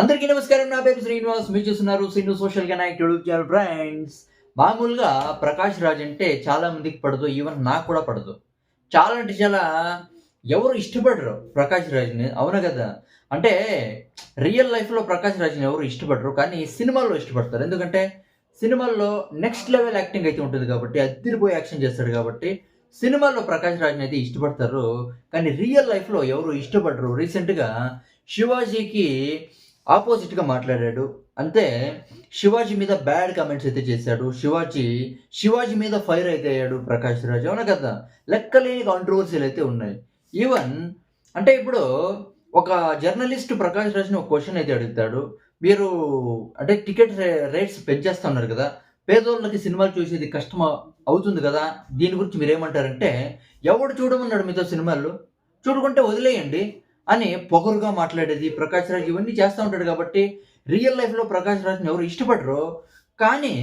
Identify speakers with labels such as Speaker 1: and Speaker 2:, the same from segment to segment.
Speaker 1: అందరికీ నమస్కారం. నా పేరు శ్రీనివాస్. మీరు చూస్తున్నారు Srinu social connect YouTube channel. Friends, మామూలుగా ప్రకాష్ రాజ్ అంటే చాలా మందికి పడదు. ఈవెన్ నాకు కూడా పడదు. చాలా అంటే చాలా ఎవరు ఇష్టపడరు ప్రకాష్ రాజ్‌ని. అవునా కదా! అంటే రియల్ లైఫ్‌లో ప్రకాష్ రాజ్‌ని ఎవరు ఇష్టపడరు. కానీ సినిమాల్లో ఇష్టపడతారు. ఎందుకంటే సినిమాల్లో నెక్స్ట్ లెవెల్ యాక్టింగ్ అయితే ఉంటుంది కాబట్టి, అద్దిరిపోయి యాక్షన్ చేస్తాడు కాబట్టి సినిమాల్లో ప్రకాష్ రాజ్‌ని అయితే ఇష్టపడతారు. కానీ రియల్ లైఫ్‌లో ఎవరు ఇష్టపడరు. రీసెంట్‌గా శివాజీకి ఆపోజిట్‌గా మాట్లాడాడు. అంతే, శివాజీ మీద బ్యాడ్ కామెంట్స్ అయితే చేశాడు. శివాజీ మీద ఫైర్ అయితే అయ్యాడు ప్రకాష్ రాజ్. అవునా కదా! లెక్కలేని కాంట్రోవర్సీలు అయితే ఉన్నాయి. ఈవెన్ అంటే ఇప్పుడు ఒక జర్నలిస్ట్ ప్రకాష్ రాజ్‌ని ఒక క్వెషన్ అయితే అడుగుతాడు. మీరు అంటే టికెట్ రేట్స్ పెంచేస్తున్నారు కదా! పేదోళ్ళకి సినిమాలు చూసేది కష్టం అవుతుంది కదా! దీని గురించి మీరేమంటారంటే, ఎవడు చూడమన్నాడు మీతో సినిమాలు? చూడకుంటే వదిలేయండి అని పొగరుగా మాట్లాడేది ప్రకాష్ రాజ్ ఇవన్నీ చేస్తా ఉంటాడు కాబట్టి రియల్ లైఫ్‌లో ప్రకాష్ రాజ్‌ని ఎవరు ఇష్టపడరు. కానీ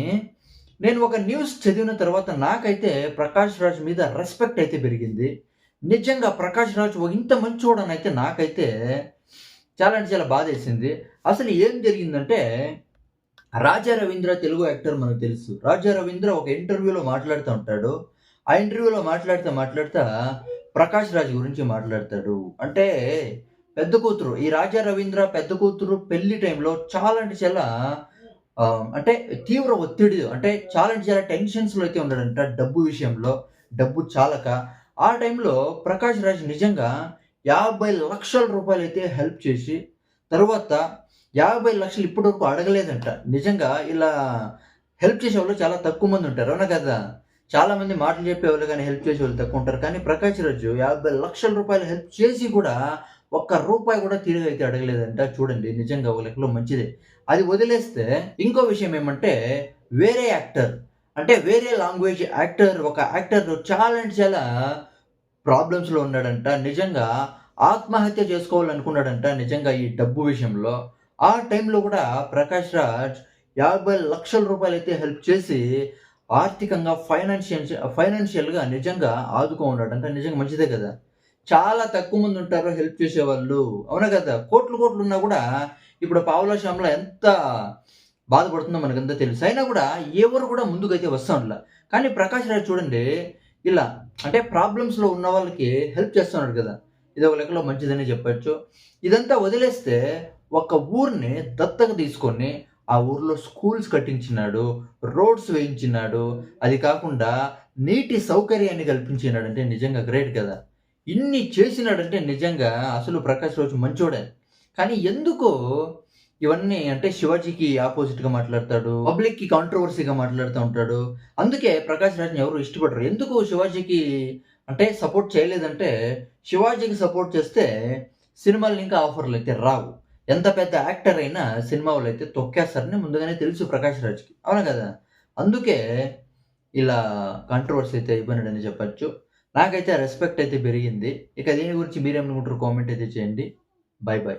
Speaker 1: నేను ఒక న్యూస్ చదివిన తర్వాత నాకైతే ప్రకాష్ రాజ్ మీద రెస్పెక్ట్ అయితే పెరిగింది. నిజంగా ప్రకాష్ రాజ్ ఇంత మంచోడనైతే నాకైతే చాలా అంటే చాలా బాధేసింది. అసలు ఏం జరిగిందంటే, రాజా రవీంద్ర తెలుగు యాక్టర్ మనకు తెలుసు. రాజా రవీంద్ర ఒక ఇంటర్వ్యూలో మాట్లాడుతూ ఉంటాడు. ఆ ఇంటర్వ్యూలో మాట్లాడుతా ప్రకాష్ రాజ్ గురించి మాట్లాడతాడు. అంటే పెద్ద కూతురు ఈ రాజా రవీంద్ర పెద్ద కూతురు పెళ్లి టైంలో చాలా అంటే చాలా అంటే తీవ్ర ఒత్తిడి అంటే చాలా అంటే చాలా టెన్షన్స్‌లో అయితే ఉన్నాడంట డబ్బు విషయంలో. డబ్బు చాలక. ఆ టైంలో ప్రకాష్ రాజ్ నిజంగా రూ. 50,00,000 అయితే హెల్ప్ చేసి, తరువాత 50,00,000 ఇప్పటి వరకు అడగలేదంట. నిజంగా ఇలా హెల్ప్ చేసేవాళ్ళు చాలా తక్కువ మంది ఉంటారు. అవునా కదా! చాలా మంది మాటలు చెప్పేవాళ్ళు గాని హెల్ప్ చేసేవాళ్ళు తక్కువ ఉంటారు. కానీ ప్రకాష్ రాజ్ రూ. 50,00,000 హెల్ప్ చేసి కూడా ఒక్క రూపాయి కూడా తిరిగైతే అడగలేదంట. చూడండి, నిజంగా ఒక లెక్కలో మంచిదే. అది వదిలేస్తే ఇంకో విషయం ఏమంటే, వేరే యాక్టర్ అంటే వేరే లాంగ్వేజ్ యాక్టర్ ఒక యాక్టర్ చాలా అంటే చాలా ప్రాబ్లమ్స్‌లో ఉన్నాడంట. నిజంగా ఆత్మహత్య చేసుకోవాలనుకున్నాడంట నిజంగా ఈ డబ్బు విషయంలో. ఆ టైంలో కూడా ప్రకాష్ రాజ్ రూ. 50,00,000 అయితే హెల్ప్ చేసి ఆర్థికంగా ఫైనాన్షియల్‌గా నిజంగా ఆదుకున్నాడంట. నిజంగా మంచిదే కదా! చాలా తక్కువ మంది ఉంటారు హెల్ప్ చేసేవాళ్ళు. అవునా కదా! కోట్లు ఉన్నా కూడా ఇప్పుడు పావలా శ్యామ్‌ల ఎంత బాధపడుతుందో మనకంతా తెలుసు. అయినా కూడా ఎవరు కూడా ముందుకైతే వస్తా. కానీ ప్రకాష్ రాజ్ చూడండి, ఇలా అంటే ప్రాబ్లమ్స్‌లో ఉన్న వాళ్ళకి హెల్ప్ చేస్తున్నాడు కదా! ఇది ఒక లెక్కలో మంచిదనే చెప్పొచ్చు. ఇదంతా వదిలేస్తే ఒక ఊరిని దత్తత తీసుకొని ఆ ఊర్లో స్కూల్స్ కట్టించినాడు, రోడ్స్ వేయించినాడు. అది కాకుండా నీటి సౌకర్యాన్ని కల్పించినాడంటే నిజంగా గ్రేట్ కదా! ఇన్ని చేసినాడంటే నిజంగా అసలు ప్రకాష్ రాజ్ మంచోడే. కానీ ఎందుకో ఇవన్నీ అంటే శివాజీకి అపోజిట్‌గా మాట్లాడతాడు. పబ్లిక్‌కి కాంట్రోవర్సీ‌గా మాట్లాడుతా ఉంటాడు. అందుకే ప్రకాష్ రాజ్‌ని ఎవరు ఇష్టపడరు. ఎందుకు శివాజీకి అంటే సపోర్ట్ చేయలేదంటే, శివాజీకి సపోర్ట్ చేస్తే సినిమాలు ఇంకా ఆఫర్‌లయితే రావు. ఎంత పెద్ద యాక్టర్ అయినా సినిమా వాళ్ళైతే తొక్కేస్తారని ముందుగానే తెలుసు ప్రకాష్ రాజ్‌కి. అవునా కదా! అందుకే ఇలా కాంట్రోవర్సీ అయితే అయిపోయినాడని చెప్పొచ్చు. నాకైతే రెస్పెక్ట్ అయితే పెరిగింది. ఇక దీని గురించి మీరేమనుకుంటారో కామెంట్ అయితే చేయండి. బై.